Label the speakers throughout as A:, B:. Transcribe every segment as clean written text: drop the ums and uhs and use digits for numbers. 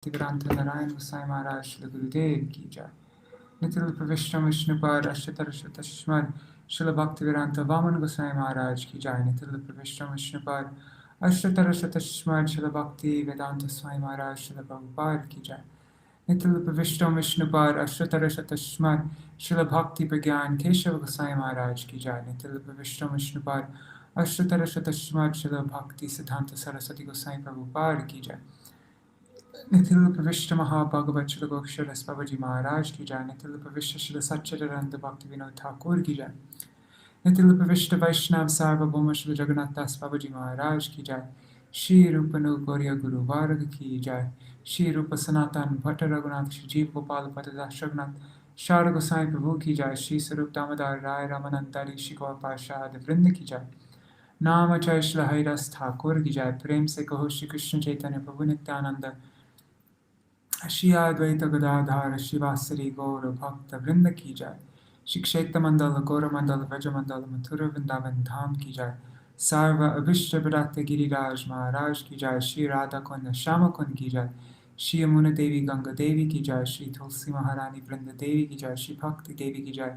A: Bhaktivedānta Narayana Gosvāmī Mahārāja Śrīla Gurudev ki jai. Nityal Pravishtam Vishnupad Ashtatarashata Śrīmad Śrīla Bhaktivedānta Vāmana Gosvāmī Mahārāja ki jai. Nityal Pravishtam Vishnupad Ashtatarashata Śrīmad Śrīla Bhaktivedānta Swāmī Mahārāja Śrīla Prabhupada ki jai. Nityal Pravishtam Vishnupad Ashtatarashata Śrīmad Śrīla Bhakti Pragyan Keshava Gosvāmī Mahārāja ki jai. Nityal Pravishtam Vishnupad Ashtatarashata Śrīmad Śrīla Bhakti Siddhanta Saraswati Gosvāmī Prabhupada ki jai. Nityal Pravishta Mahabhagavat Śrīla Gokṣaras Babaji Mahārāja ki jai. Nityal Pravishta Śrīla Satchidananda Bhaktivedānta Thakur ki jai. Nityal Pravishta Vaishnav Sarvabhauma Śrīla Jagannath Das Babaji Mahārāja ki jai. Shri Rupanu Gauriya Guru Varga ki jai. Shri Rupa Sanatan Bhatta Raghunath Shri Jeev Gopal Patadash Raghunath Shara Goswami Prabhu ki jai. Shri Sarup Damodar Rai Ramanandari Shri Gaur Parshad Vrinda ki jai. Namachay Śrīla Haridas Thakur ki jai. Prem se kaho Shri Krishna Chaitanya Prabhu Nityananda Shri Advaita Gadadhara Shivasari Gaura Bhakta Vrinda ki jai. Shri Kshetra Mandala Gaura Mandala Vraja Mandala Mathura Vrindavan Dham ki jai. Sarva Abhishta Bharata Giriraj Maharaj ki jai. Shri Radha Kunda Shama Kund ki jai. Shri Yamuna Devi Ganga Devi ki jai. Shri Tulsi Maharani Vrinda Devi ki jai. Shri Bhakti Devi ki jai.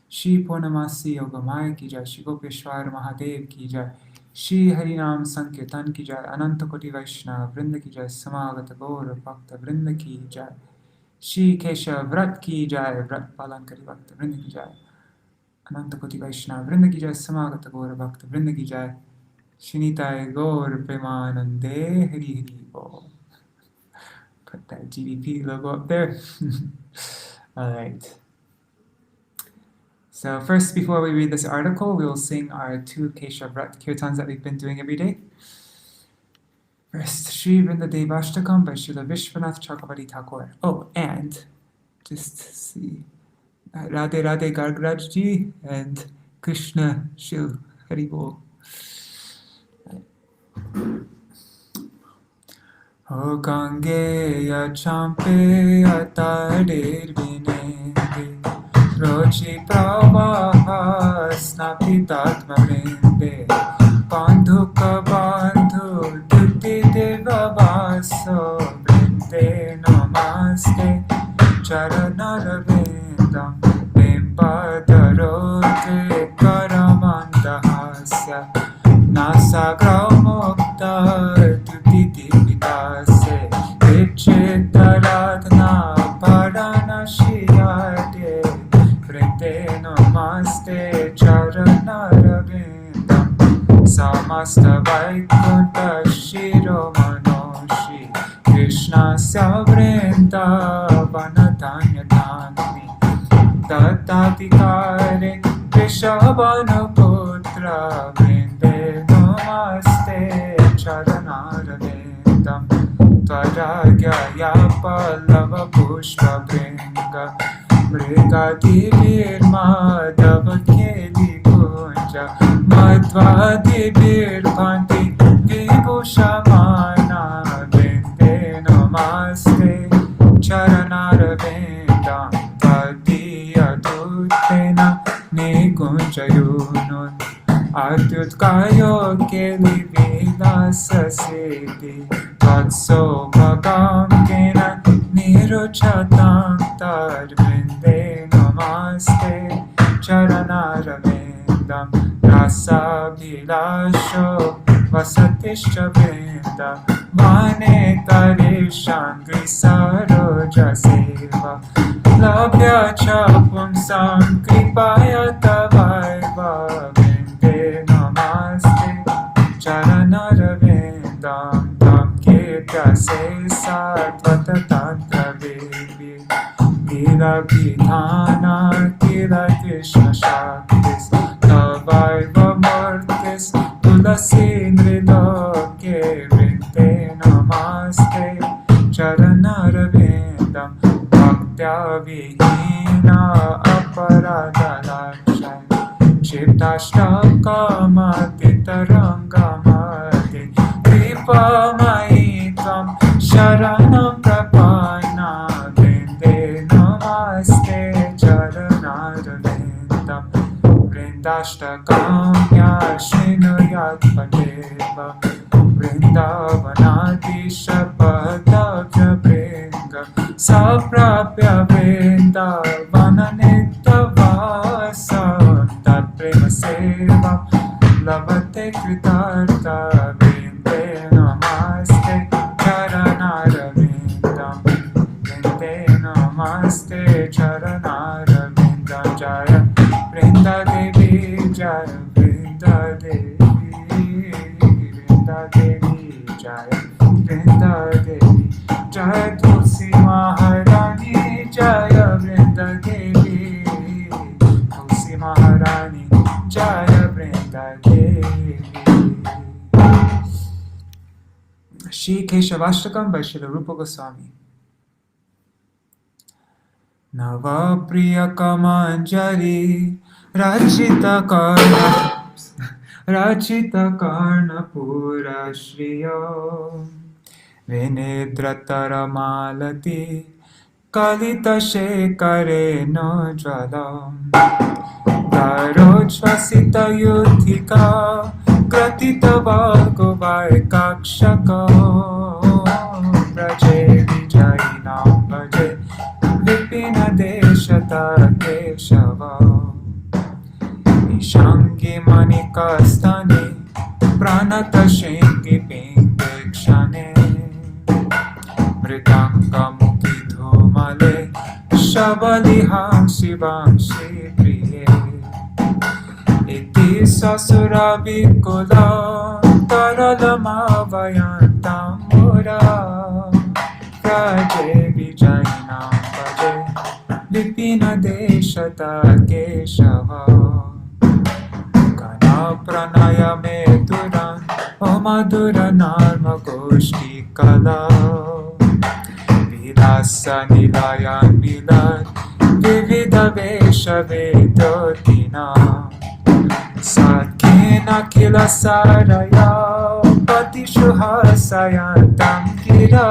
A: Shri Purnamasi Yogamaya ki jai. Shri Gopeshwar Mahadev ki jai. Shri Harinam Sankirtan ki jai. Ananta Koti Vaishnava Vrinda ki jai. Samagata Gaura Bhakta Vrinda ki jai. Shri Kesha Vrat ki jai. Vrat Palan Kari Bhakta Vrinda ki jai. Ananta Koti Vaishnava Vrinda ki jai. Samagata Gaura Bhakta Vrinda ki jai. Shinitai Gaur Premanande Hari Hari Bol. Put that GDP logo up there. Alright. So first, before we read this article, we will sing our 2 Kesha Vrat Kirtans that we've been doing every day. First, Shri Vrinda Devashtakam by Srila Vishwanath Chakravarti Thakur. Oh, and just see Radhe Radhe Gargraj Ji and Krishna Shil Haribol. O Gangeya Champe Atadir Vinende Rochi Pravaha Snapitatma Vrinde Bandhuka Bandhu Dutti Deva Vaso Vrinde Namaste Charanarvindam Bimbadarote Karamandahasya Nasagrau Mukta Dutti Dipitase Vichittaradhana Parana Shiyate Vrinde Namaste Charanarvindam Samasta Vaikunta Shiro Manoshi Krishna Savrinda Vanatanya Dhani Tattatikare Vishabhanuputra Vrinde Namaste Charanarvindam Tvaragya Pallava Pushpa Bringa Mrigati Virmadava Keli Kunja Madhvadi Virpanti Vibhushamana Vrinde Namaste Charanarvindam Tadiya Dutena Nikunjayunun Adyutkayo Keli Vilasa Siddhi Vatso Bhagam Kena Niruchatam Tarvinde Namaste Charanarvindam Rasa Vilasho Vasatishcha Vrinda Vane Karishan Grisaroja Seva Labhya Chapum Sam Kripaya Tavaiva Vrinde Namaste Charanarvindam Tam Kirtya Se Satvata Tantra Devi Gila Vidhana Gila Krishna Shaktis Tavaiva Murtis Tulasi Nriloke Vrinde Namaste Charanarvindam Bhaktya Vihina Aparada Lakshay Chiptashtaka Titaranga Mati Kripa Maitvam Sharanam Prapana Vrinde Namaste Charanarvindam Vrindashtakamya Shinuyat Padeva Vrindavanadisha Padavya saprapya vrindavana nityavasa tat prema seva labhate kritartha vrinde namaste charanarvindam vrinde namaste charanarvindam jaya vrinda devi jaya vrinda devi vrinda devi jaya vrinda devi jaya tulsi maharani jaya vrinda devi tulsi maharani jaya vrinda devi. Shri Keshavashtakam by Srila Rupa Gosvāmī. Nava priya kamanjari rachita karna pura shriya vinedratara malati kalita shekare no jvalam darojvasita yuddhika kratita vagovai kakshaka braje vijayinam bhaje vipina deshata keshava ishangi manikastani pranata shengi pindekshane mridanga mukhi dhumale shabaliham shivanshi priye iti sasura vikula taralamavayantam mura praje vijayinam bhaje vipina deshata keshava kana pranaya meduran o madura narma goshti kala vilasa nilayan milan vivida vesha vedotina satkena kila saraya patishuhasayantam kira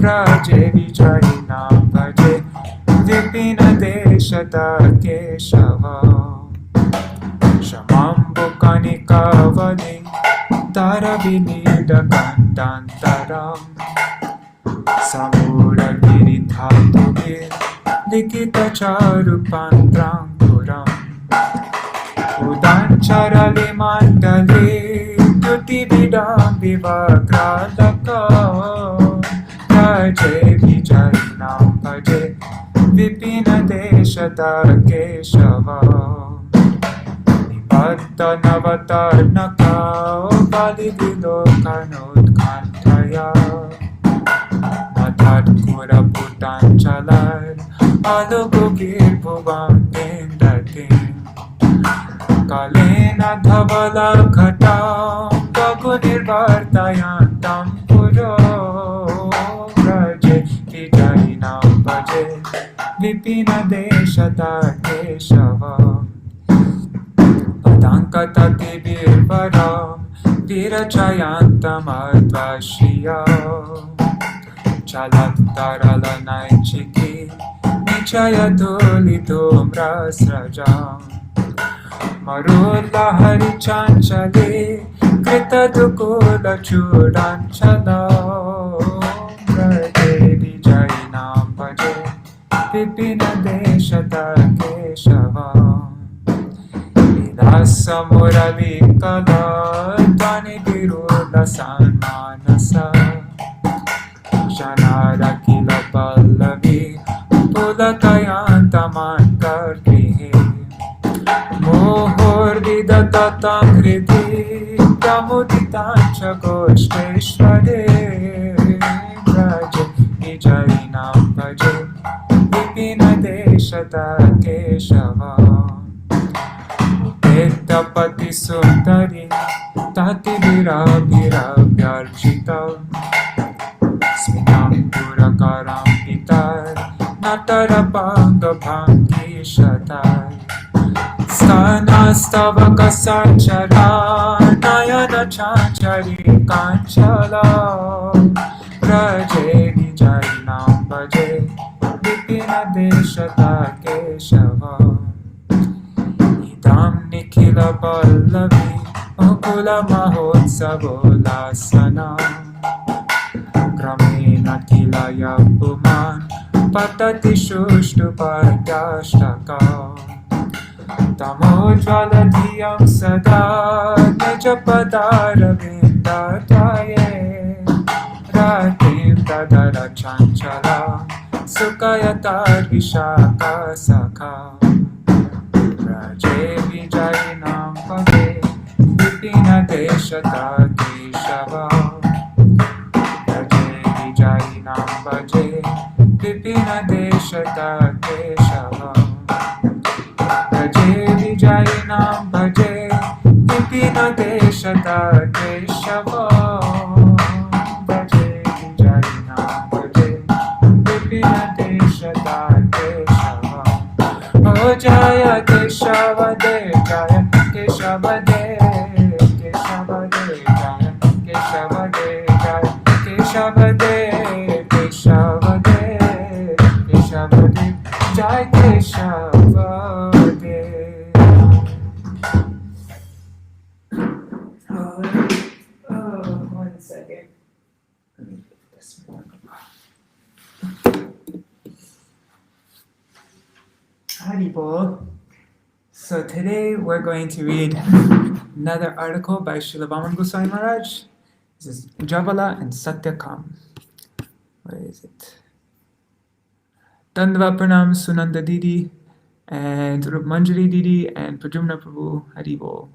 A: praje vijayinam bhaje vipina deshata keshava shamambu kanikavani taravinida kantantaram samura giridhatuvir likita charupantram puram udancharali mandali tuti vidam vivakralaka praje vijayinam bhaje vipina deshata keshava nipatta navatarnaka balivilokanodkantaya natat kura putanchalar alugugir bhuvam vindatim kalena dhavala ghatam pagunirvartayantam puro praje vijayinam bhaje vipina deshata keshava padankatati virvaram virachayantam advashriya chalat tarala naichiki nichaya dolitum rasrajam marulla hari chanchale krita dukula chudanchala praje vijayinam bhaje vipina deshata keshava vilasa murali kala tani virula sanmanasa shanara kila pallavi pulakayantaman karvihe mohor vidatatam hridi pramuditancha goshteshvare praje vijayinam bhaje vipina deshata keshava Etapati sundari tati virabhirabhyarchitam sminam purakaram pitar natarabhanga bhangi shatar stanastavaka sanchara nayana chanchari kanchala praje vijayinam bhaje vipina deshata keshava idam nikhila pallavi okula mahotsavolasana krame Kilaya Puman Patati Shushtu Patyashtaka Tamojvala Diyam Sada Nijapadara Vindataye Ratim Tadara Chanchala Sukayatar Vishaka Sakha Raje Vijayinam Pave Vipina Deshata Keshava Raje Vijayinam Bhaje Vipina Deshata Keshava Raje Vijayinam Bhaje Vipina Deshata Keshava Raje Vijayinam Bhaje Vipina Deshata Keshava Oh Jaya Keshava De Jaya Keshava De Keshava De Jaya Keshava De Jaya Keshava De Keshava De Keshava De Jaya Keshava De One second. Let me put this one. Haribol. So today we're going to read another article by Srila Vāmana Gosvāmī Mahārāja. This is Jāvālā and Satyakāma. Where is it? Dandava Pranam Sunanda Didi and Rup Manjari Didi and Pradyumna Prabhu Haribol.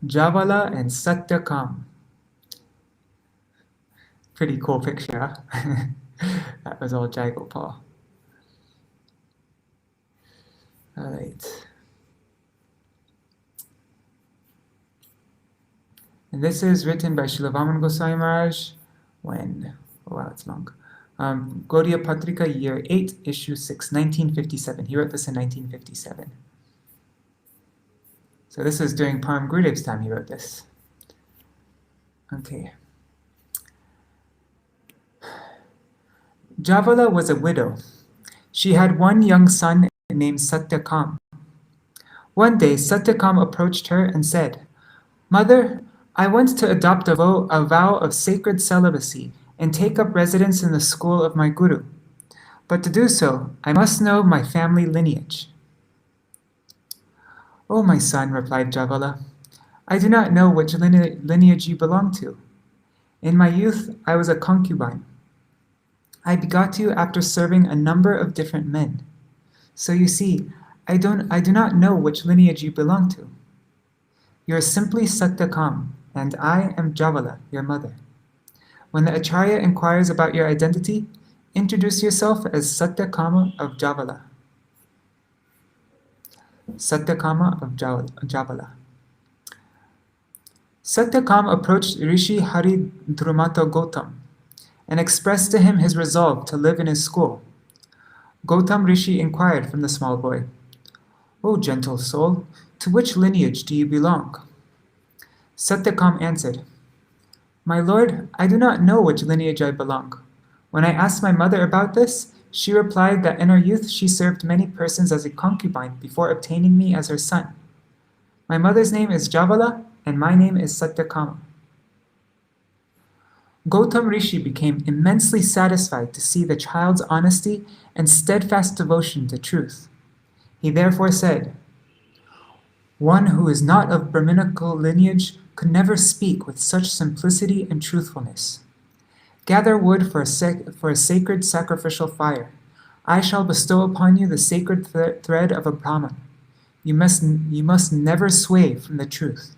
A: Jāvālā and Satyakāma. Pretty cool picture, huh? That was all Jai Gopal. Alright. And this is written by Srila Vāmana Gosvāmī Mahārāja when, oh wow, it's long. Gaudiya Patrika, year 8, issue 6, 1957. He wrote this in 1957. So this is during Param Gurudev's time he wrote this. Okay. Jāvālā was a widow. She had one young son named Satyakāma. One day, Satyakāma approached her and said, "Mother, I want to adopt a vow of sacred celibacy and take up residence in the school of my guru. But to do so, I must know my family lineage." "Oh, my son," replied Jāvālā, "I do not know which lineage you belong to. In my youth, I was a concubine. I begot you after serving a number of different men. So you see, I do not know which lineage you belong to. You are simply Satyakāma, and I am Jāvālā, your mother. When the Acharya inquires about your identity, introduce yourself as Satyakāma of Jāvālā." Satyakāma of Jāvālā. Satyakāma approached Rishi Haridrumata Gautam and expressed to him his resolve to live in his school. Gautam Rishi inquired from the small boy, "O gentle soul, to which lineage do you belong?" Satyakāma answered, "My lord, I do not know which lineage I belong. When I asked my mother about this, she replied that in her youth she served many persons as a concubine before obtaining me as her son. My mother's name is Jāvālā, and my name is Satyakāma." Gautam Rishi became immensely satisfied to see the child's honesty and steadfast devotion to truth. He therefore said, "One who is not of Brahminical lineage could never speak with such simplicity and truthfulness. Gather wood for a sacred sacrificial fire. I shall bestow upon you the sacred thread of a Brahman. You must never sway from the truth."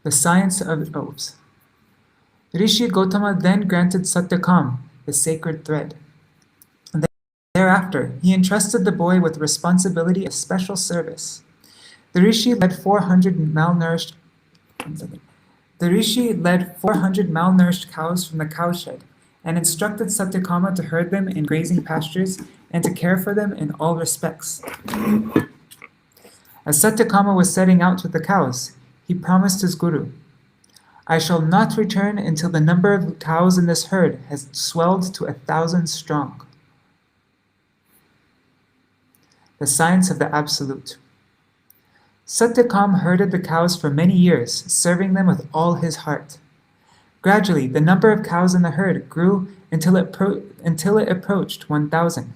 A: The science of oaths. Rishi Gautama then granted Satyakāma the sacred thread. And thereafter, he entrusted the boy with responsibility of special service. The Rishi led 400 malnourished cows from the cowshed and instructed Satyakāma to herd them in grazing pastures and to care for them in all respects. As Satyakāma was setting out with the cows, he promised his guru, "I shall not return until the number of cows in this herd has swelled to 1,000 strong." The science of the absolute. Satyakāma herded the cows for many years, serving them with all his heart. Gradually, the number of cows in the herd grew until it approached 1,000.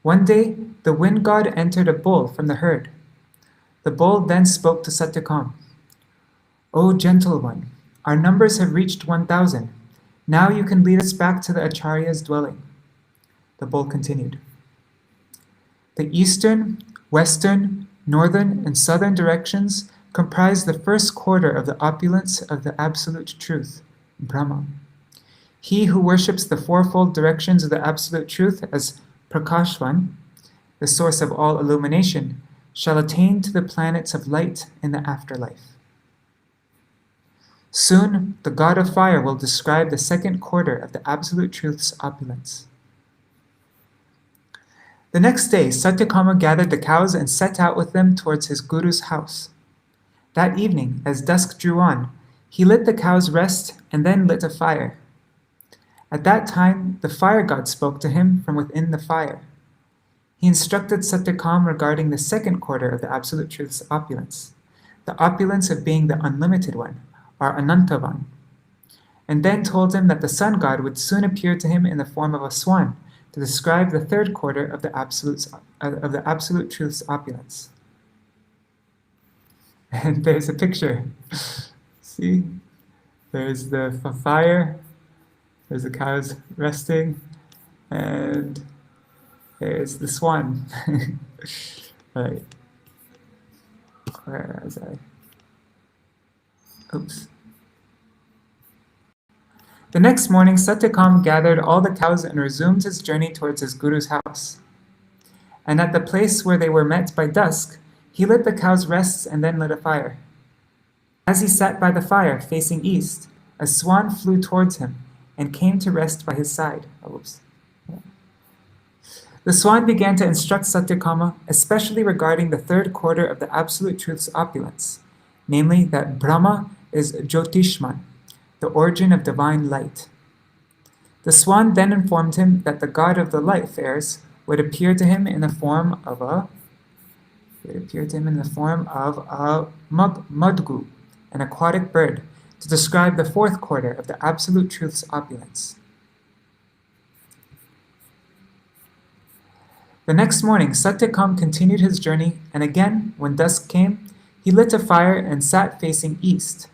A: One day, the wind god entered a bull from the herd. The bull then spoke to Satyakāma. "O gentle one, our numbers have reached 1,000. Now you can lead us back to the Acharya's dwelling." The bull continued. The eastern, western, northern, and southern directions comprise the first quarter of the opulence of the Absolute Truth, Brahma. He who worships the fourfold directions of the Absolute Truth as Prakashvan, the source of all illumination, shall attain to the planets of light in the afterlife. Soon, the God of Fire will describe the second quarter of the Absolute Truth's opulence. The next day, Satyakāma gathered the cows and set out with them towards his guru's house. That evening, as dusk drew on, he lit the cows' rest and then lit a fire. At that time, the fire god spoke to him from within the fire. He instructed Satyakāma regarding the second quarter of the Absolute Truth's opulence, the opulence of being the unlimited one, or Anantavan, and then told him that the sun god would soon appear to him in the form of a swan to describe the third quarter of the Absolute Truth's opulence. And there's a picture. See? There's the fire, there's the cows resting, and there's the swan. Right. Where was I? Oops. The next morning, Satyakāma gathered all the cows and resumed his journey towards his guru's house. And at the place where they were met by dusk, he lit the cows' rests and then lit a fire. As he sat by the fire, facing east, a swan flew towards him and came to rest by his side. The swan began to instruct Satyakāma, especially regarding the third quarter of the Absolute Truth's opulence, namely that Brahma is Jyotishman, the origin of divine light. The swan then informed him that the god of the light affairs would appear to him in the form of a mudgu, an aquatic bird, to describe the fourth quarter of the Absolute Truth's opulence. The next morning, Satyakāma continued his journey, and again, when dusk came, he lit a fire and sat facing east.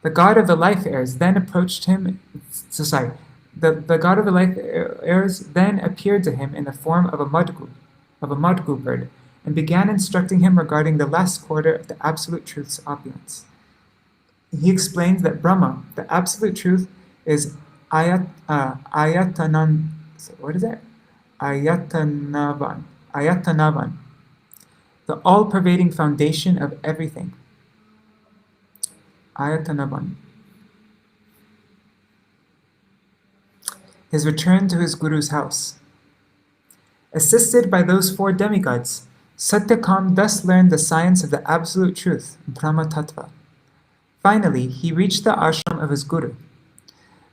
A: The god of the life heirs then approached him. The god of the life heirs then appeared to him in the form of a mudgu bird, and began instructing him regarding the last quarter of the Absolute Truth's opulence. He explained that Brahma, the Absolute Truth, is Ayatanavan, the all-pervading foundation of everything. Ayatanavan. His return to his guru's house. Assisted by those four demigods, Satyakāma thus learned the science of the Absolute Truth, Brahma Tattva. Finally, he reached the ashram of his guru.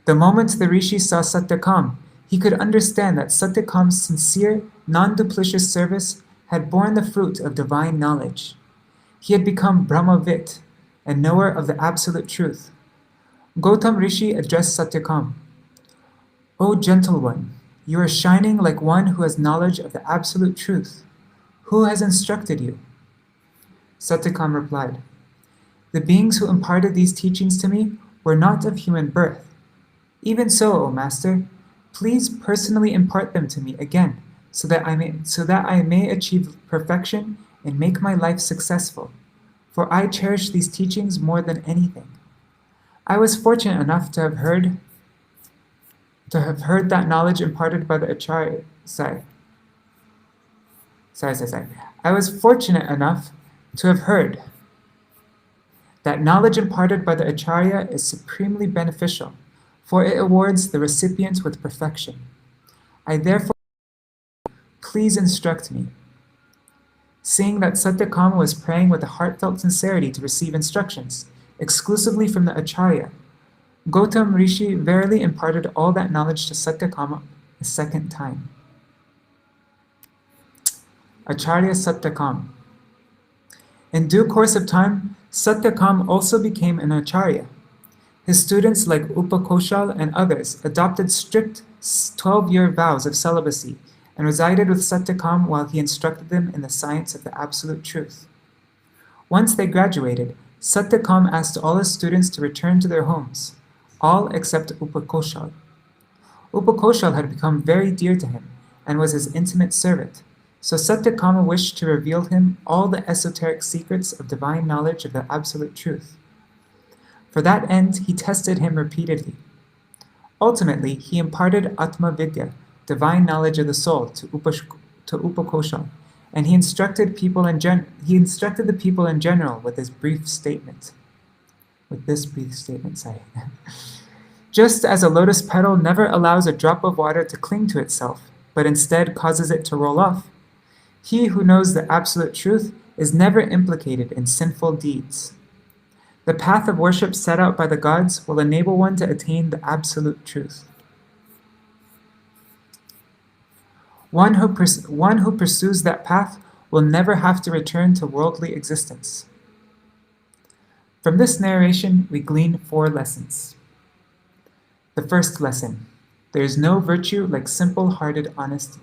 A: The moment the rishi saw Satyakāma, he could understand that Satyakāma's sincere, non-duplicitous service had borne the fruit of divine knowledge. He had become Brahmavit, a knower of the Absolute Truth. Gautam Rishi addressed Satyakāma. "O gentle one, you are shining like one who has knowledge of the Absolute Truth. Who has instructed you?" Satyakāma replied, "The beings who imparted these teachings to me were not of human birth. Even so, O Master, please personally impart them to me again, so that I may achieve perfection and make my life successful. For I cherish these teachings more than anything. I was fortunate enough to have heard that knowledge imparted by the Acharya. I was fortunate enough to have heard that knowledge imparted by the Acharya is supremely beneficial, for it awards the recipient with perfection. I therefore please instruct me." Seeing that Satyakāma was praying with a heartfelt sincerity to receive instructions, exclusively from the Acharya, Gautam Rishi verily imparted all that knowledge to Satyakāma a second time. Acharya Satyakāma. In due course of time, Satyakāma also became an acharya. His students like Upakoshal and others adopted strict 12-year vows of celibacy and resided with Satyakāma while he instructed them in the science of the absolute truth. Once they graduated, Satyakāma asked all his students to return to their homes, all except Upakoshal. Upakoshal had become very dear to him and was his intimate servant, so Satyakāma wished to reveal him all the esoteric secrets of divine knowledge of the absolute truth. For that end, he tested him repeatedly. Ultimately, he imparted Atma Vidya, divine knowledge of the soul, to Upakoshal, and he instructed the people in general with this brief statement. Just as a lotus petal never allows a drop of water to cling to itself, but instead causes it to roll off, he who knows the absolute truth is never implicated in sinful deeds. The path of worship set out by the gods will enable one to attain the absolute truth. One who pursues that path will never have to return to worldly existence. From this narration, we glean 4 lessons. The first lesson: there is no virtue like simple-hearted honesty.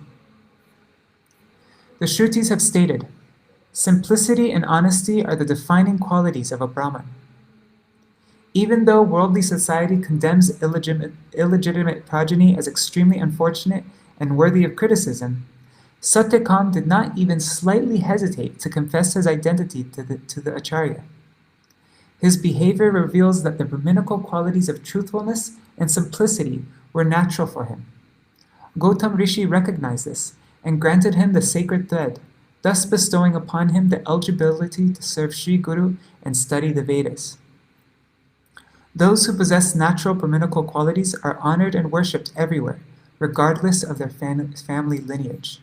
A: The Shrutis have stated, simplicity and honesty are the defining qualities of a Brahman. Even though worldly society condemns illegitimate progeny as extremely unfortunate and worthy of criticism, Satyakāma did not even slightly hesitate to confess his identity to the Acharya. His behavior reveals that the Brahminical qualities of truthfulness and simplicity were natural for him. Gautam Rishi recognized this and granted him the sacred thread, thus bestowing upon him the eligibility to serve Sri Guru and study the Vedas. Those who possess natural Brahminical qualities are honored and worshipped everywhere, regardless of their family lineage.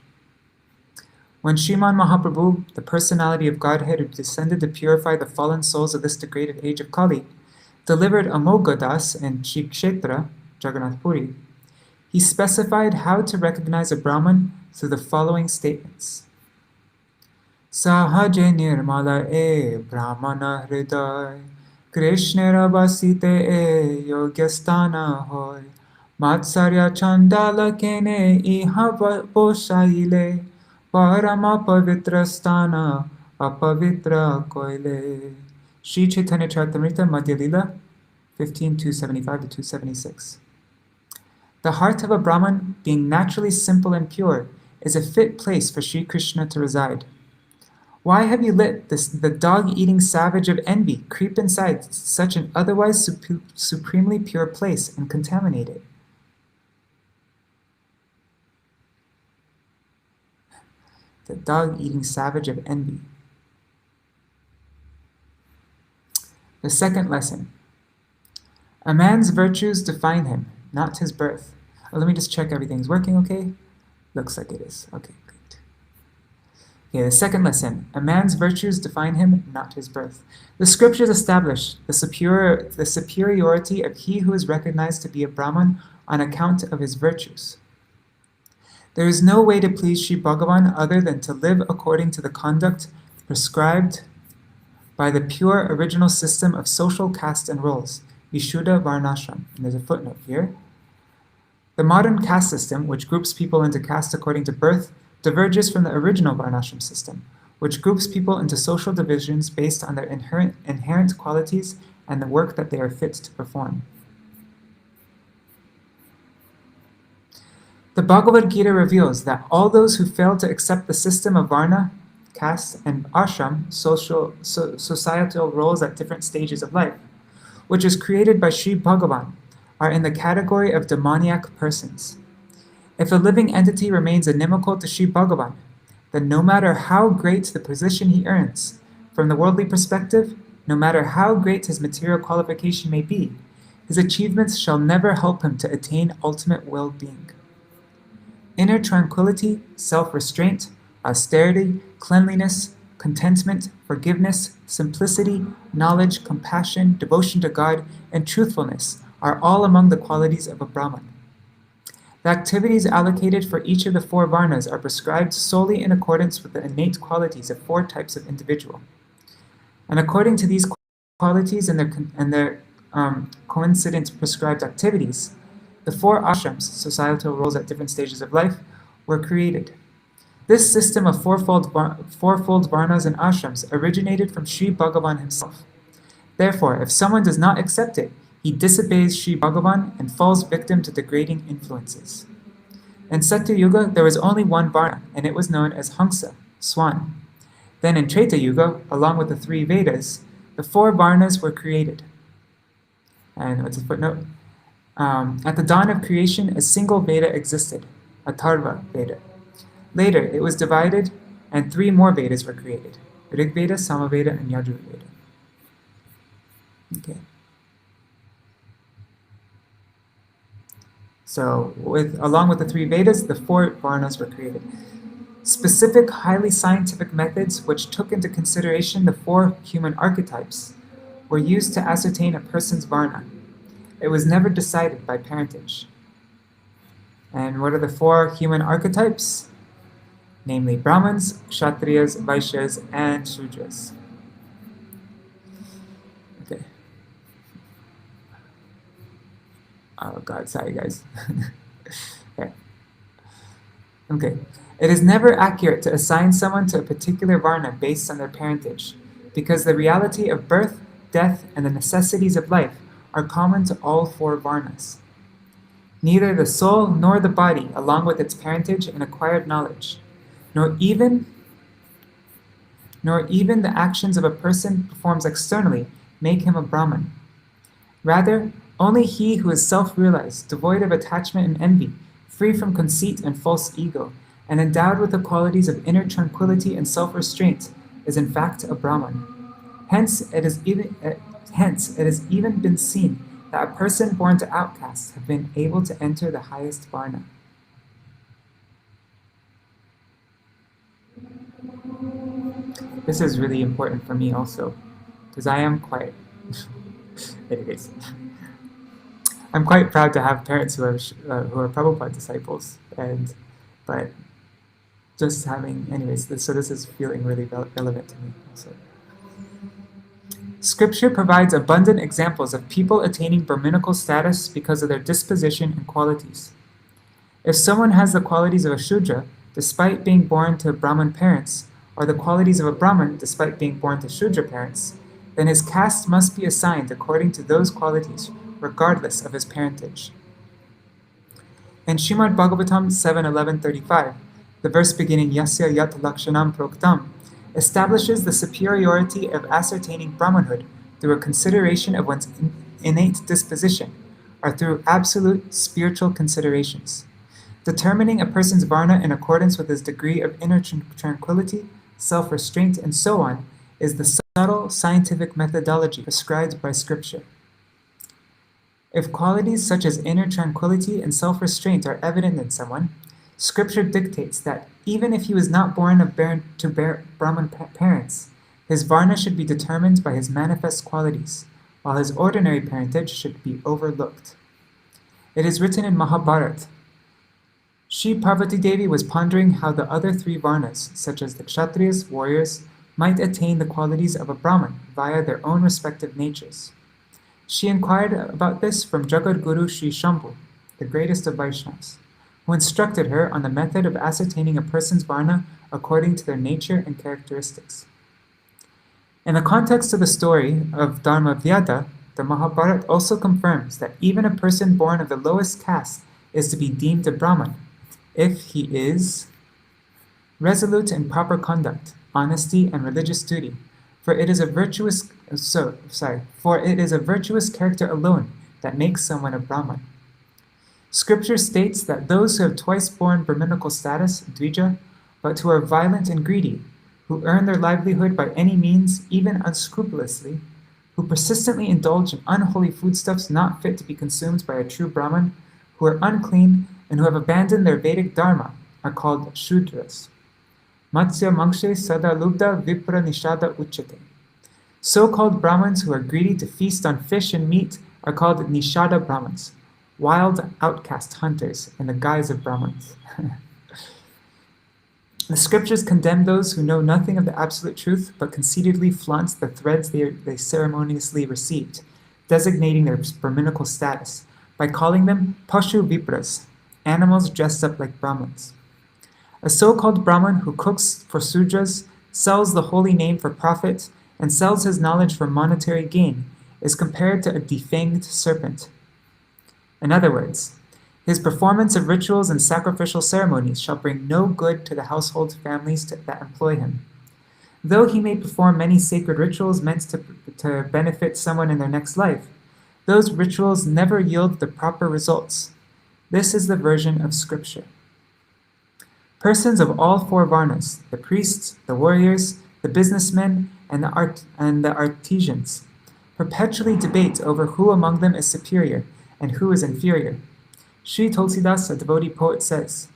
A: When Śrīmad Mahaprabhu, the personality of Godhead who descended to purify the fallen souls of this degraded age of Kali, delivered Amogha Das in Shri Kshetra, Jagannath Puri, he specified how to recognize a Brahman through the following statements. Sahaje nirmala e brahmana hriday, Krishnera basite e yogyastana hoy, Matsarya chandala kene iha poshaile, Parama pavitra stana apavitra koile. Sri Chaitanya Charitamrita Madhya Lila 15:275-276. The heart of a Brahman, being naturally simple and pure, is a fit place for Sri Krishna to reside. Why have you let the dog-eating savage of envy creep inside such an otherwise supremely pure place and contaminate it? The dog-eating savage of envy. The second lesson. A man's virtues define him, not his birth. Oh, let me just check everything's working okay? Looks like it is. Okay, great. Okay, the second lesson. A man's virtues define him, not his birth. The scriptures establish the superiority of he who is recognized to be a Brahman on account of his virtues. There is no way to please Sri Bhagavan other than to live according to the conduct prescribed by the pure original system of social caste and roles, Vishuddha Varnashram. And there's a footnote here. The modern caste system, which groups people into caste according to birth, diverges from the original Varnashram system, which groups people into social divisions based on their inherent qualities and the work that they are fit to perform. The Bhagavad Gita reveals that all those who fail to accept the system of Varna, caste, and ashram, societal roles at different stages of life, which is created by Sri Bhagavan, are in the category of demoniac persons. If a living entity remains inimical to Sri Bhagavan, then no matter how great the position he earns, from the worldly perspective, no matter how great his material qualification may be, his achievements shall never help him to attain ultimate well-being. Inner tranquility, self-restraint, austerity, cleanliness, contentment, forgiveness, simplicity, knowledge, compassion, devotion to God, and truthfulness are all among the qualities of a Brahman. The activities allocated for each of the 4 Varnas are prescribed solely in accordance with the innate qualities of 4 types of individual. And according to these qualities and their coincident prescribed activities, the 4 ashrams, societal roles at different stages of life, were created. This system of fourfold varnas and ashrams originated from Sri Bhagavan himself. Therefore, if someone does not accept it, he disobeys Sri Bhagavan and falls victim to degrading influences. In Satya Yuga, there was only one varna, and it was known as Hamsa, swan. Then in Treta Yuga, along with the 3 Vedas, the 4 varnas were created. And what's the footnote? At the dawn of creation, a single Veda existed, Atharva Veda. Later, it was divided, and 3 more Vedas were created, Rig Veda, Samaveda, and Yajurveda. Okay. So, along with the 3 Vedas, the 4 Varnas were created. Specific, highly scientific methods which took into consideration the 4 human archetypes were used to ascertain a person's Varna. It was never decided by parentage. And what are the 4 human archetypes? Namely, Brahmins, Kshatriyas, Vaishyas, and Shudras. Okay. Oh God, sorry guys. Okay. It is never accurate to assign someone to a particular varna based on their parentage, because the reality of birth, death, and the necessities of life are common to all 4 varnas. Neither the soul nor the body, along with its parentage and acquired knowledge, nor even the actions of a person performs externally make him a Brahman. Rather, only he who is self-realized, devoid of attachment and envy, free from conceit and false ego, and endowed with the qualities of inner tranquility and self-restraint, is in fact a Brahman. Hence, it has even been seen that a person born to outcasts have been able to enter the highest varna. This is really important for me also, because I am quite, anyways, I'm quite proud to have parents who are Prabhupada disciples, but just having, anyways, so this is feeling really relevant to me also. Scripture provides abundant examples of people attaining Brahminical status because of their disposition and qualities. If someone has the qualities of a Shudra, despite being born to Brahmin parents, or the qualities of a Brahmin despite being born to Shudra parents, then his caste must be assigned according to those qualities, regardless of his parentage. In Śrīmad Bhagavatam 7.11.35, the verse beginning Yasya Yat Lakshanam Proktam establishes the superiority of ascertaining Brahmanhood through a consideration of one's innate disposition, or through absolute spiritual considerations. Determining a person's varna in accordance with his degree of inner tranquility, self-restraint, and so on is the subtle scientific methodology prescribed by Scripture. If qualities such as inner tranquility and self-restraint are evident in someone, Scripture dictates that even if he was not born to Brahmin parents, his varna should be determined by his manifest qualities, while his ordinary parentage should be overlooked. It is written in Mahabharata, Shri Parvati Devi was pondering how the other 3 varnas, such as the Kshatriyas, warriors, might attain the qualities of a Brahman via their own respective natures. She inquired about this from Jagadguru Sri Shambhu, the greatest of Vaishnavas, who instructed her on the method of ascertaining a person's varna according to their nature and characteristics. In the context of the story of Dharma Vyada, the Mahabharata also confirms that even a person born of the lowest caste is to be deemed a Brahman, if he is resolute in proper conduct, honesty, and religious duty, for it is a virtuous character alone that makes someone a Brahman. Scripture states that those who have twice borne Brahminical status, Dvija, but who are violent and greedy, who earn their livelihood by any means, even unscrupulously, who persistently indulge in unholy foodstuffs not fit to be consumed by a true Brahman, who are unclean, and who have abandoned their Vedic dharma, are called Shudras. Matsya Mangshe Sada Lubda Vipra Nishada Uchate. So-called Brahmins who are greedy to feast on fish and meat are called Nishada Brahmins, wild outcast hunters in the guise of Brahmins. The scriptures condemn those who know nothing of the absolute truth but conceitedly flaunt the threads they ceremoniously received, designating their Brahminical status by calling them Pashu Vipras, animals dressed up like Brahmins. A so-called Brahmin who cooks for Sudras, sells the holy name for profit, and sells his knowledge for monetary gain is compared to a defanged serpent. In other words, his performance of rituals and sacrificial ceremonies shall bring no good to the household families that employ him. Though he may perform many sacred rituals meant to benefit someone in their next life, those rituals never yield the proper results. This is the version of scripture. Persons of all four varnas, the priests, the warriors, the businessmen, and the artisans, perpetually debate over who among them is superior and who is inferior. Sri Tulsidas, a devotee poet, says,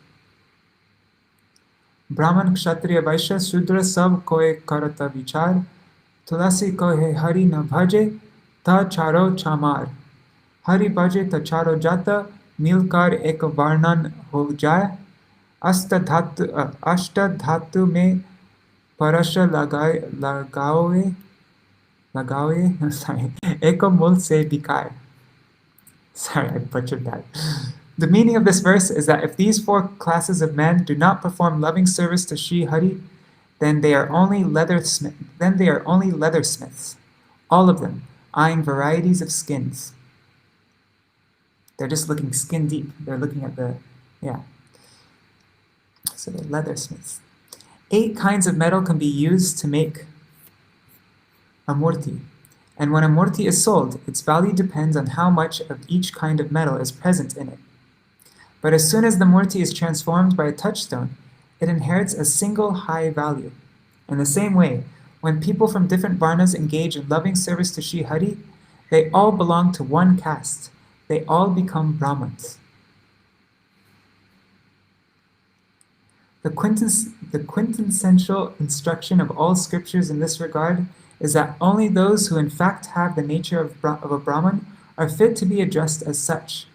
A: Brahman, Kshatriya, Vaishya, Shudra, sab koe karata vichar, Tulasi kohe hari na bhaje, ta charo chamar. Hari bhaje ta charo jata, milkar ek varnan ho jaya, ashta dhatu mein parasha lagawe, sorry, eko mul se bikaye. Sorry, I butchered that. The meaning of this verse is that if these four classes of men do not perform loving service to Sri Hari, then they are only leathersmiths, all of them eyeing varieties of skins. They're just looking skin deep. They're looking at so they're leathersmiths. 8 kinds of metal can be used to make a murti. And when a murti is sold, its value depends on how much of each kind of metal is present in it. But as soon as the murti is transformed by a touchstone, it inherits a single high value. In the same way, when people from different varnas engage in loving service to Sri Hari, they all belong to one caste. They all become Brahmins. The quintessential instruction of all scriptures in this regard is that only those who in fact have the nature of a Brahmin are fit to be addressed as such.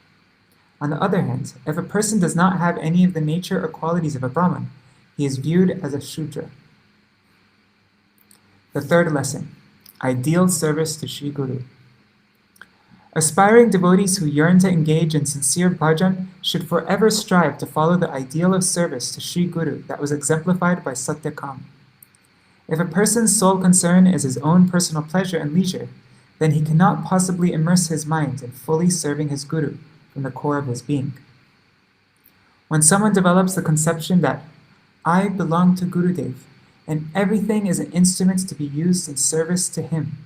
A: On the other hand, if a person does not have any of the nature or qualities of a Brahmin, he is viewed as a Shudra. The third lesson, ideal service to Sri Guru. Aspiring devotees who yearn to engage in sincere bhajan should forever strive to follow the ideal of service to Sri Guru that was exemplified by Satyakāma. If a person's sole concern is his own personal pleasure and leisure, then he cannot possibly immerse his mind in fully serving his Guru from the core of his being. When someone develops the conception that I belong to Gurudev and everything is an instrument to be used in service to him,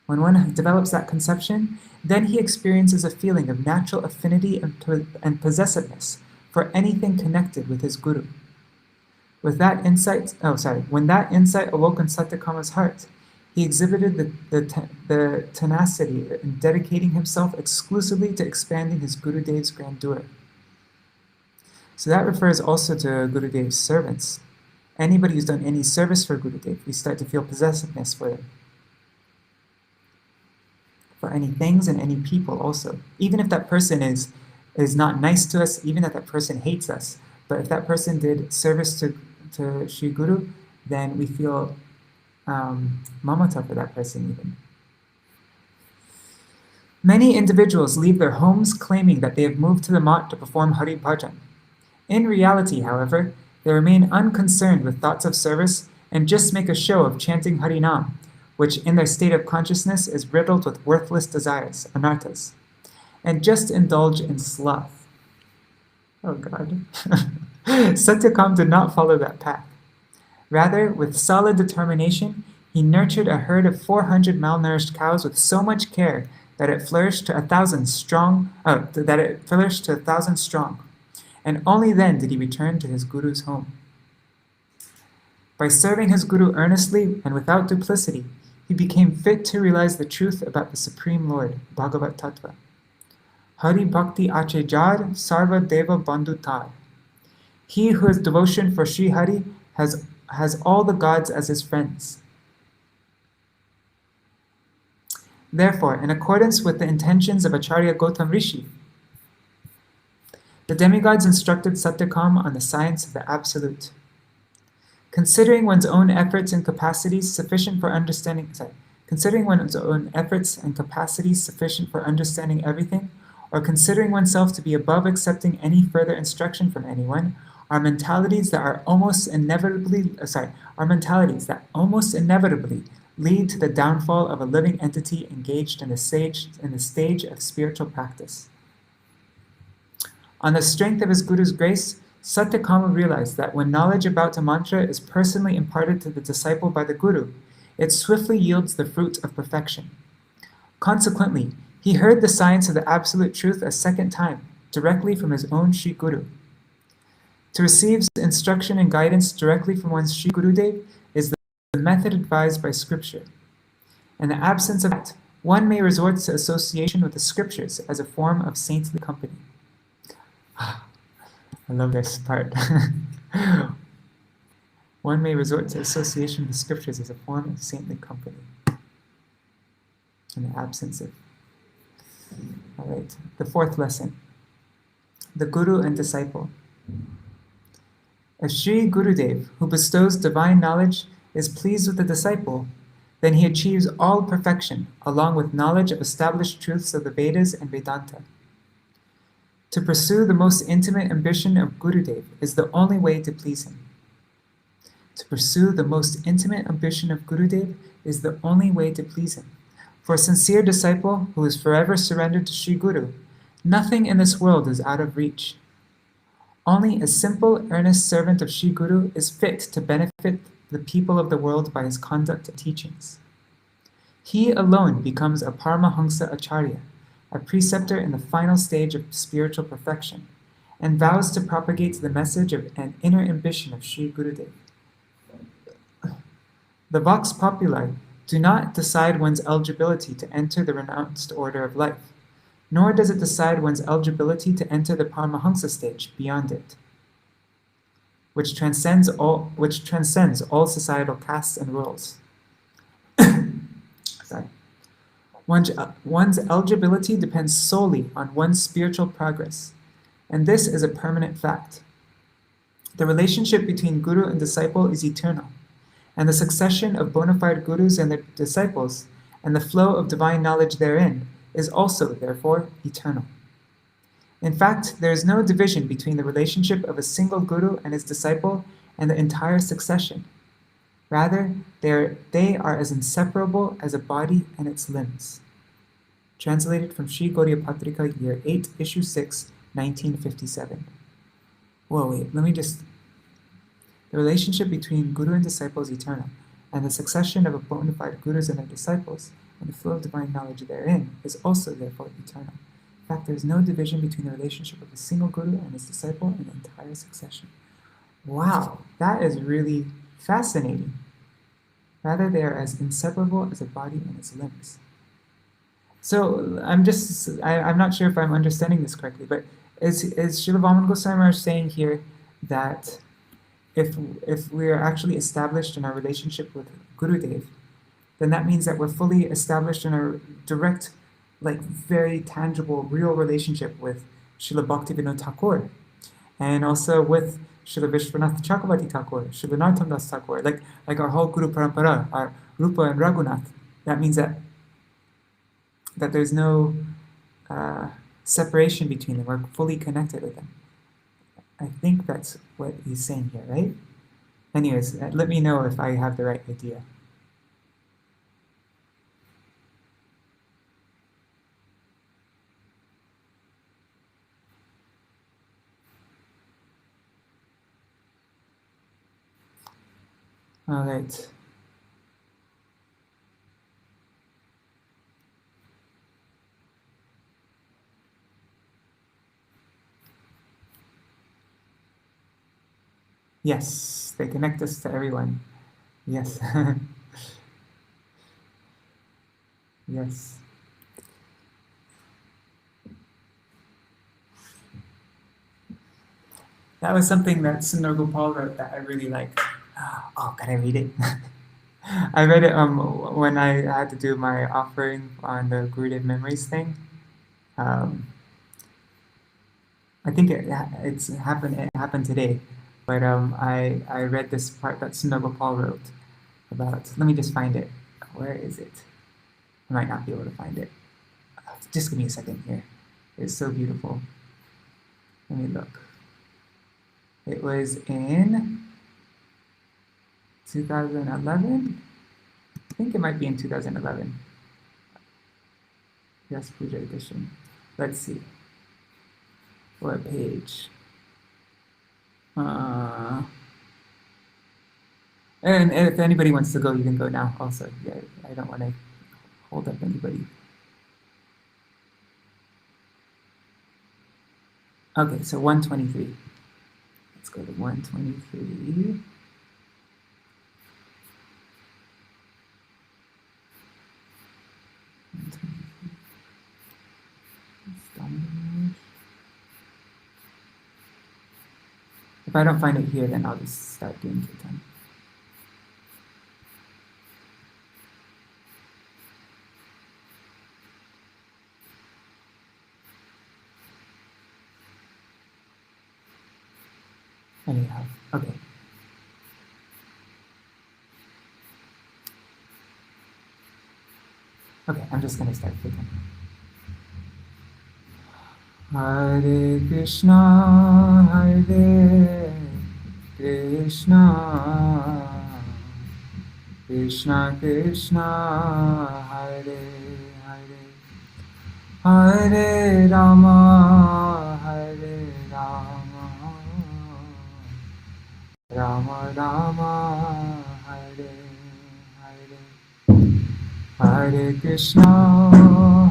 A: when one develops that conception, then he experiences a feeling of natural affinity and possessiveness for anything connected with his Guru. When that insight awoke in Satyakāma's heart, he exhibited the tenacity in dedicating himself exclusively to expanding his Gurudev's grandeur. So that refers also to Gurudev's servants. Anybody who's done any service for Gurudev, we start to feel possessiveness for them. For any things and any people also. Even if that person is not nice to us, even if that person hates us, but if that person did service to Sri Guru, then we feel mamata for that person even. Many individuals leave their homes claiming that they have moved to the mat to perform Hari Bhajan. In reality, however, they remain unconcerned with thoughts of service and just make a show of chanting Harinam, which in their state of consciousness is riddled with worthless desires, anarthas, and just indulge in sloth. Oh God. Satyakāma did not follow that path. Rather, with solid determination, he nurtured a herd of 400 malnourished cows with so much care that it flourished to 1,000 strong, and only then did he return to his Guru's home. By serving his Guru earnestly and without duplicity, he became fit to realize the truth about the Supreme Lord, Bhagavat Tattva. Hari Bhakti Ache Jar Sarva Deva Bandhu Tar. He who has devotion for Sri Hari has all the gods as his friends. Therefore, in accordance with the intentions of Acharya Gautam Rishi, the demigods instructed Satyakāma on the science of the Absolute. Considering one's own efforts and capacities sufficient for understanding, considering one's own efforts and capacities sufficient for understanding everything, or considering oneself to be above accepting any further instruction from anyone, are mentalities that almost inevitably lead to the downfall of a living entity engaged in the stage of spiritual practice. On the strength of his Guru's grace, Satyakāma realized that when knowledge about a mantra is personally imparted to the disciple by the Guru, it swiftly yields the fruit of perfection. Consequently, he heard the science of the absolute truth a second time, directly from his own Sri Guru. To receive instruction and guidance directly from one's Sri Gurudev is the method advised by Scripture. In the absence of it, one may resort to association with the Scriptures as a form of saintly company. I love this part. One may resort to association with the Scriptures as a form of saintly company. In the absence of. All right, the fourth lesson. The Guru and Disciple. If Sri Gurudev, who bestows divine knowledge, is pleased with the disciple, then he achieves all perfection, along with knowledge of established truths of the Vedas and Vedanta. To pursue the most intimate ambition of Gurudev is the only way to please him. To pursue the most intimate ambition of Gurudev is the only way to please him. For a sincere disciple who is forever surrendered to Sri Guru, nothing in this world is out of reach. Only a simple, earnest servant of Sri Guru is fit to benefit the people of the world by his conduct and teachings. He alone becomes a Paramahamsa Acharya, a preceptor in the final stage of spiritual perfection, and vows to propagate the message of an inner ambition of Sri Gurudev. The Vox Populi do not decide one's eligibility to enter the renounced order of life, nor does it decide one's eligibility to enter the Paramahamsa stage beyond it, which transcends all societal castes and roles. One's eligibility depends solely on one's spiritual progress, and this is a permanent fact. The relationship between Guru and disciple is eternal, and the succession of bona fide Gurus and their disciples, and the flow of divine knowledge therein, is also, therefore, eternal. In fact, there is no division between the relationship of a single Guru and his disciple and the entire succession. Rather, they are as inseparable as a body and its limbs. Translated from Sri Gaudiya Patrika, Year 8, Issue 6, 1957. Whoa, wait, let me just... The relationship between Guru and disciple is eternal, and the succession of bona fide Gurus and their disciples, and the flow of divine knowledge therein, is also therefore eternal. In fact, there is no division between the relationship of a single Guru and his disciple and the entire succession. Wow, that is really fascinating. Rather, they are as inseparable as a body and its limbs. So, I'm not sure if I'm understanding this correctly, but is Srila Vāmana Goswami Maharaj saying here that if we are actually established in our relationship with Gurudev, then that means that we're fully established in our direct, very tangible, real relationship with Srila Bhaktivedānta Thakur, and also with Srila Vishwanath Chakravarti Thakur, Srila Narottam Das Thakur, like our whole Guru Parampara, our Rupa and Raghunath. That means that there's no separation between them. We're fully connected with them. I think that's what he's saying here, right? Anyways, let me know if I have the right idea. All right. Yes, they connect us to everyone. Yes. Yes. That was something that Sundar Gopal wrote that I really like. Oh, can I read it? I read it when I had to do my offering on the Gurudev Memories thing. I think it happened today. But I read this part that Sundar Gopal wrote about. Let me just find it. Where is it? I might not be able to find it. Just give me a second here. It's so beautiful. Let me look. It was in 2011. I think it might be in 2011. Yes, Puja edition. Let's see. What page? And if anybody wants to go, you can go now also. Yeah, I don't want to hold up anybody. Okay, so 123. Let's go to 123. If I don't find it here, then I'll just start doing kirtan. Anyhow, okay. Okay, I'm just going to start kirtan. Hare Krishna, Hare Krishna, Krishna Krishna, Hare Hare, Hare Rama, Hare Rama, Rama Rama, Hare Hare, Hare Krishna,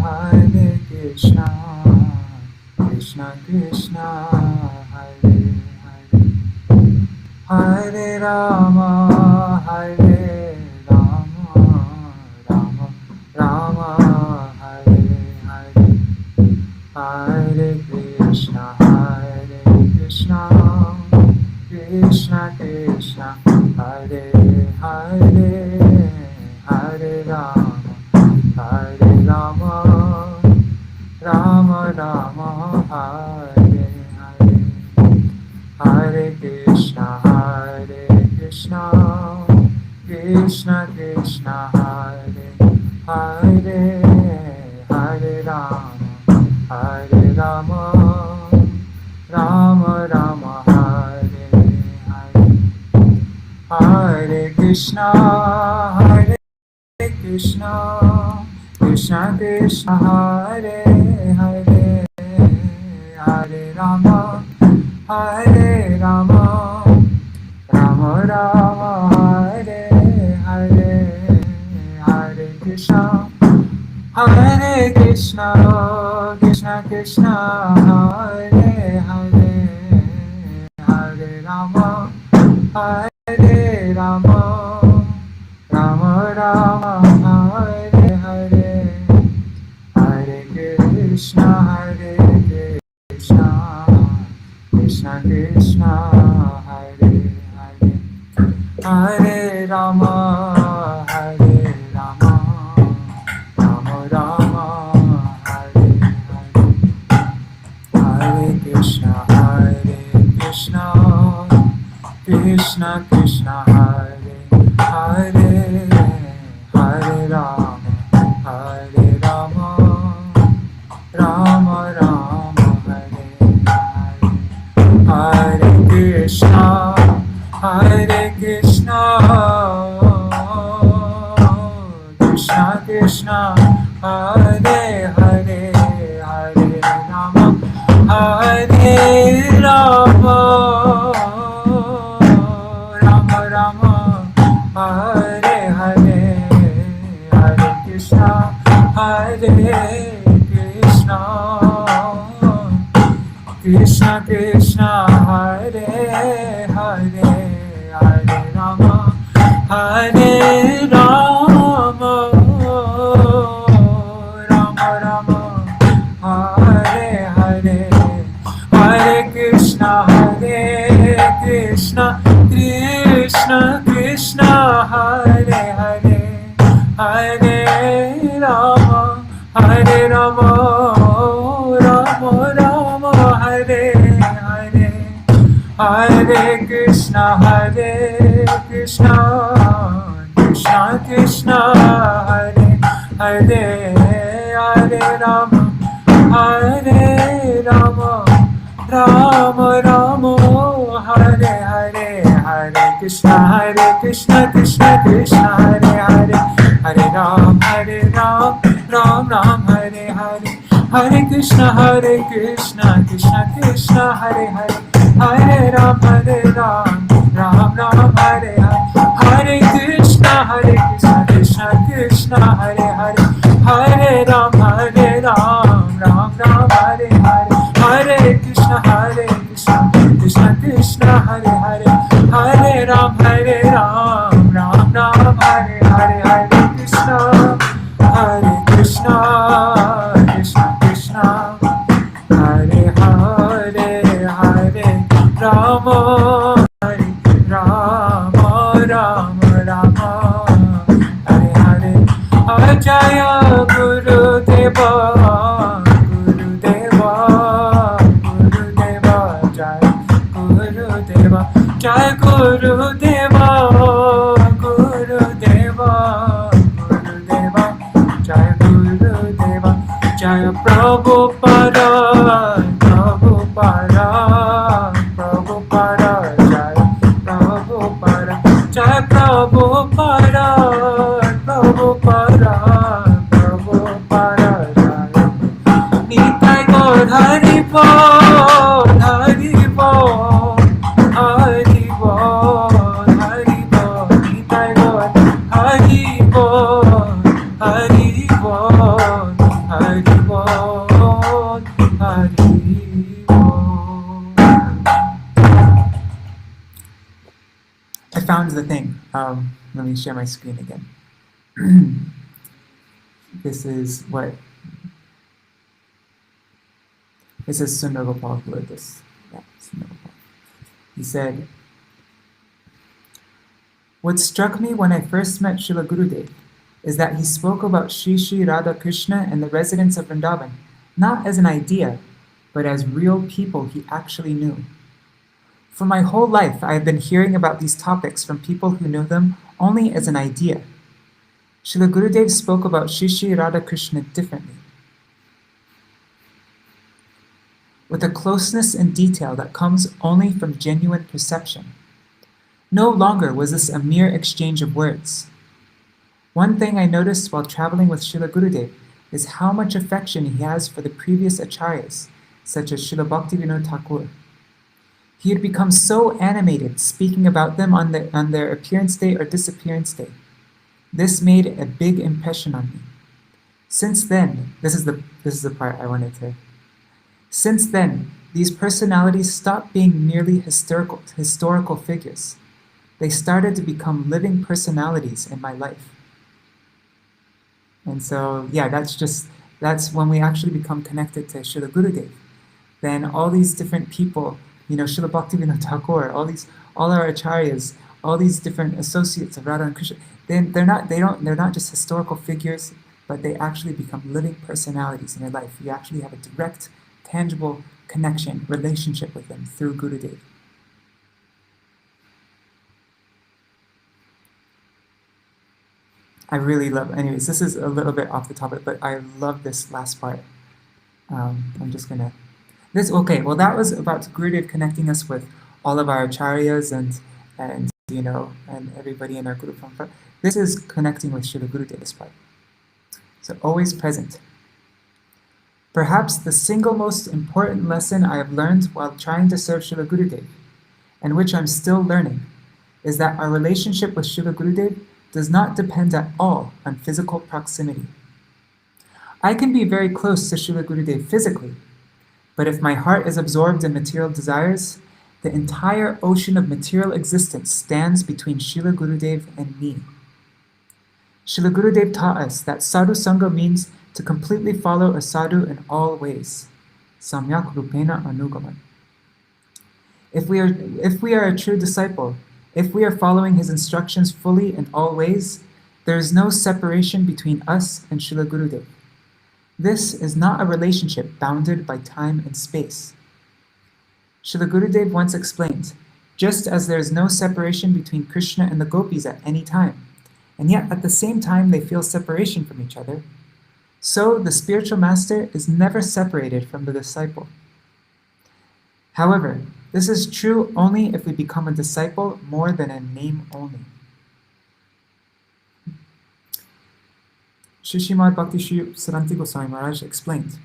A: Hare Krishna, Krishna Krishna, Hare Hare, Hare Rama, Hare Rama, Rama Rama, Hare Hare, Hare Krishna, Krishna Krishna, Hare Hare, Hare Rama, Rama Rama, Hare Hare, Hare Krishna, Krishna Krishna, Hare Hare, Hare Rama, Rama Rama, Hare Hare, Hare Krishna, Krishna Krishna, Hare Hare, Hare Rama, Rama Rama, Hare Hare, Hare Krishna, Krishna Krishna, Hare Hare, Hare Rama, Rama Rama, Hare Hare, Hare Krishna, Krishna Krishna, Hare Hare, Hare Rama, Rama Rama, Hare Hare, Hare Krishna, Krishna Krishna, Hare Hare, Hare Rama, Rama Rama, Hare Hare, Hare Krishna, Krishna Krishna, Hare Hare, Hare Rama, Rama Rama, Hare Hare, Hare Krishna, Krishna Krishna, Hare Hare, Hare Rama, Rama Rama, Hare Hare, Hare Krishna, Krishna Krishna, Hare Hare, Hare Rama, Rama Rama, Hare Hare, Hare Krishna, Krishna Krishna, Hare Hare, Hare Rama, Rama Rama, Hare Hare, Hare Krishna, Krishna Krishna, Hare Hare, Hare Ram, Ram Ram, Hare Hare, Hare Krishna, Krishna Krishna, Hare Hare, Hare Ram, Ram Ram, Hare Hare, Hare Krishna, Krishna Krishna, Hare Hare, Hare Ram, Ram Ram, Hare Hare, Hare Krishna, Krishna Krishna, Hare Hare, Hare Ram, Ram Ram, Hare Hare, Hare Krishna, Krishna Krishna, Hare Hare, Hare Rama, Rama Rama, Hare Hare, Jaya Guru Deva, Jai Guru Deva, Jai Guru Deva, Jai Prabhupada, Jai Prabhupada, Jai Prabhupada, Jai Nitai Gaur Hari Bol, Hari Bol, Hari Bol, Hari Bol, Nitai Gaur Hari Bol, Hari Bol, Hari Bol, Hari Bol. I found the thing. Let me share my screen again. This is Sundar Gopal who wrote this. Yeah, Sundar Gopal. He said, "What struck me when I first met Srila Gurudev is that he spoke about Shri Shri Radha Krishna and the residents of Vrindavan, not as an idea, but as real people he actually knew. For my whole life, I have been hearing about these topics from people who knew them only as an idea. Srila Gurudev spoke about Shri Shri Radha Krishna differently, with a closeness and detail that comes only from genuine perception. No longer was this a mere exchange of words. One thing I noticed while traveling with Srila Gurudev is how much affection he has for the previous acharyas, such as Srila Bhaktivedānta Thakur. He had become so animated speaking about them on their appearance day or disappearance day. This made a big impression on me. Since then, this is the part I wanted to. Since then, these personalities stopped being merely historical figures. They started to become living personalities in my life." And so, yeah, that's when we actually become connected to Srila Gurudev. Then all these different people, Srila Bhaktivedānta Thakur, all our acharyas, all these different associates of Radha and Krishna, they're not just historical figures, but they actually become living personalities in your life. You actually have a direct, tangible connection, relationship with them through Gurudev. I really love, anyways, this is a little bit off the topic, but I love this last part. I'm just gonna, that was about Gurudev connecting us with all of our acharyas and everybody in our group. This is connecting with Srila Gurudev, this part. So always present. Perhaps the single most important lesson I have learned while trying to serve Srila Gurudev, and which I'm still learning, is that our relationship with Srila Gurudev does not depend at all on physical proximity. I can be very close to Srila Gurudev physically, but if my heart is absorbed in material desires, the entire ocean of material existence stands between Srila Gurudev and me. Srila Gurudev taught us that sadhu sangha means to completely follow a sadhu in all ways. Samyak rupena anugaman. If we are a true disciple, if we are following his instructions fully in all ways, there is no separation between us and Srila Gurudev. This is not a relationship bounded by time and space. Srila Gurudev once explained, just as there is no separation between Krishna and the gopis at any time, and yet at the same time they feel separation from each other, so the spiritual master is never separated from the disciple. However, this is true only if we become a disciple more than in name only. Śrīmad Bhakti Siddhanta Goswami Mahārāja explained,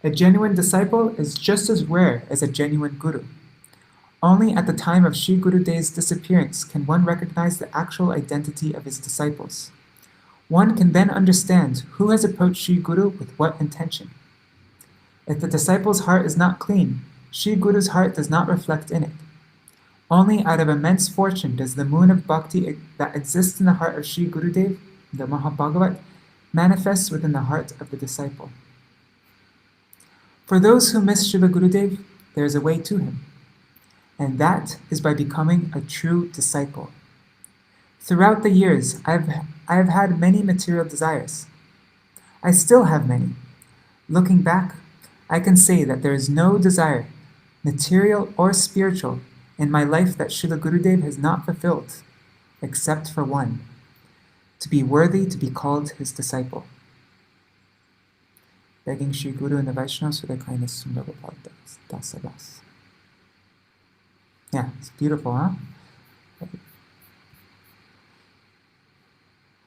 A: a genuine disciple is just as rare as a genuine guru. Only at the time of Sri Gurudev's disappearance can one recognize the actual identity of his disciples. One can then understand who has approached Sri Guru with what intention. If the disciple's heart is not clean, Sri Guru's heart does not reflect in it. Only out of immense fortune does the moon of bhakti that exists in the heart of Sri Gurudev, the Mahabhagavat, manifest within the heart of the disciple. For those who miss Srila Gurudev, there is a way to him, and that is by becoming a true disciple. Throughout the years, I have had many material desires. I still have many. Looking back, I can say that there is no desire, material or spiritual, in my life that Srila Gurudev has not fulfilled, except for one, to be worthy to be called his disciple. Begging Sri Guru and the Vaishnavas for their kindness to Sundar Dasabas. Yeah, it's beautiful, huh?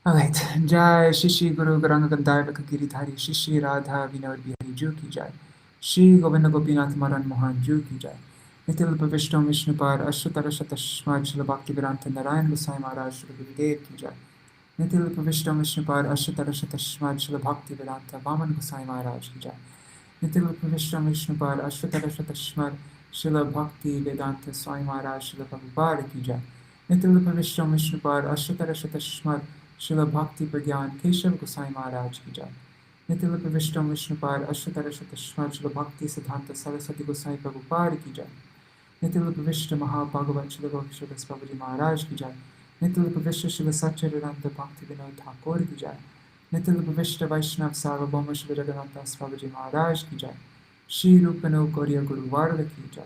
A: Alright, Jai Shri Guru Garanga Gandharva Giridhari Shri Radha Vinod Bihari Ju Ki Jai Shri Govinda Gopinath Maran Mohan Ju Ki Jai Nitil Vishnu Vishnupad Ashutara Shatashmad Srila Bhaktivedānta Narayan Goswami Mahārāja Srila Gurudev Ki Jai Nitil Vishnu Vishnupad Ashutara Shatashmad Srila Bhaktivedānta Vāmana Goswami Mahārāja Ki Jai Nitil Vishnu Vishnupad Ashutara Shatashmad Srila Bhaktivedānta Swami Mahārāja Srila Prabhupada Ki Jai Nitil Vishnu Vishnupad Ashutara Shatashmad Srila Bhakti Pragyan Keshav Goswami Mahārāja Ki Jai Nitil Vishnu Vishnupad Ashutara Shatashmad Srila Bhakti Siddhanta Saraswati Goswami Prabhupada Ki Jai Nitil Vishnu Mahabhagavat Srila Gokshas Babaji Mahārāja Ki Jai Nitil Vishnu Srila Satchidananda Bhaktivedānta Thakur Ki Jai Nitil Vishnu Vaishnav Sarvabhauma Srila Jagannatha Babaji Mahārāja Ki Jai Shri Rupano Gauriya Guru Varga Ki Jai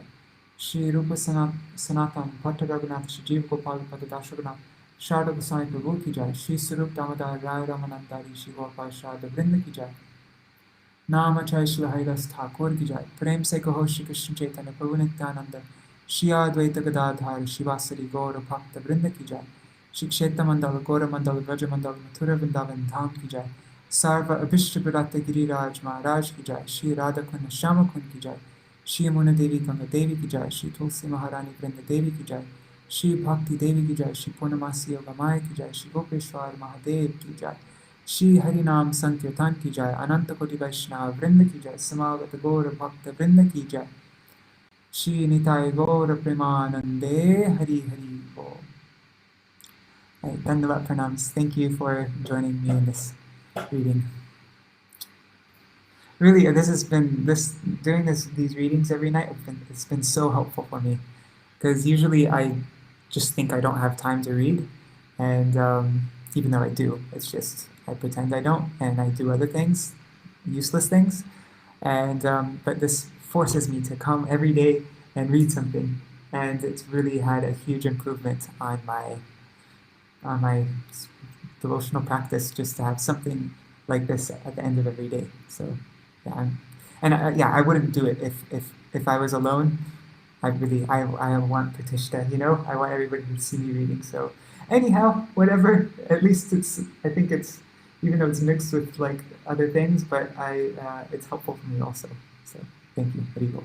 A: Shri Rupa Sanatan Bhatta Raghunath Shri Jiva Gopal Pada Dashraghunath Sharda Goswami Prabhu Ki Jai Shri Sarup Damodar Rai Ramanandari Shri Gopal Sharda Vrinda Ki Jai Namachai Shri Haridas Thakur Ki Jai Prem Se Kaho Shri Krishna Chaitanya Prabhu Nityananda Shri Advaita Gadadhar Shri Vasari Gaura Bhakta Vrinda Ki Jai Shri Kshetra Mandala Gaura Mandala Vraja Mandala Mathura Vrindavan Dham Ki Jai Sarva Abhishta Bharata Giriraj Maharaj Ki Jai Shri Radha Kunna Shama Kun Ki Jai Shri Yamuna Devi Ganga Devi Ki Jai Shri Tulsi Maharani Vrinda Devi Ki Jai Shri Bhakti Devi Ki Jai Shri Purnamasi Yogamaya Ki Jai Shri Gopeshwar Mahadev Ki Jai Shri Harinam Sankirtan Ki Jai Ananta Koti Vaishnava Vrinda Ki Jai Samavata Gaura Bhakta Vrinda Ki Jai Shri Nitai Gaura Premanande Hari Hari Bo. Dandavat Pranams. Thank you for joining me in this reading. Really, doing these readings every night, it's been so helpful for me, because usually I just think I don't have time to read, and even though I do, it's just I pretend I don't, and I do other things, useless things, and but this forces me to come every day and read something, and it's really had a huge improvement on my devotional practice, just to have something like this at the end of every day. So yeah, I wouldn't do it if I was alone. I want Pratishta, I want everybody to see me reading. So anyhow, whatever, at least I think it's, even though it's mixed with like other things, but it's helpful for me also. So thank you. Haribol.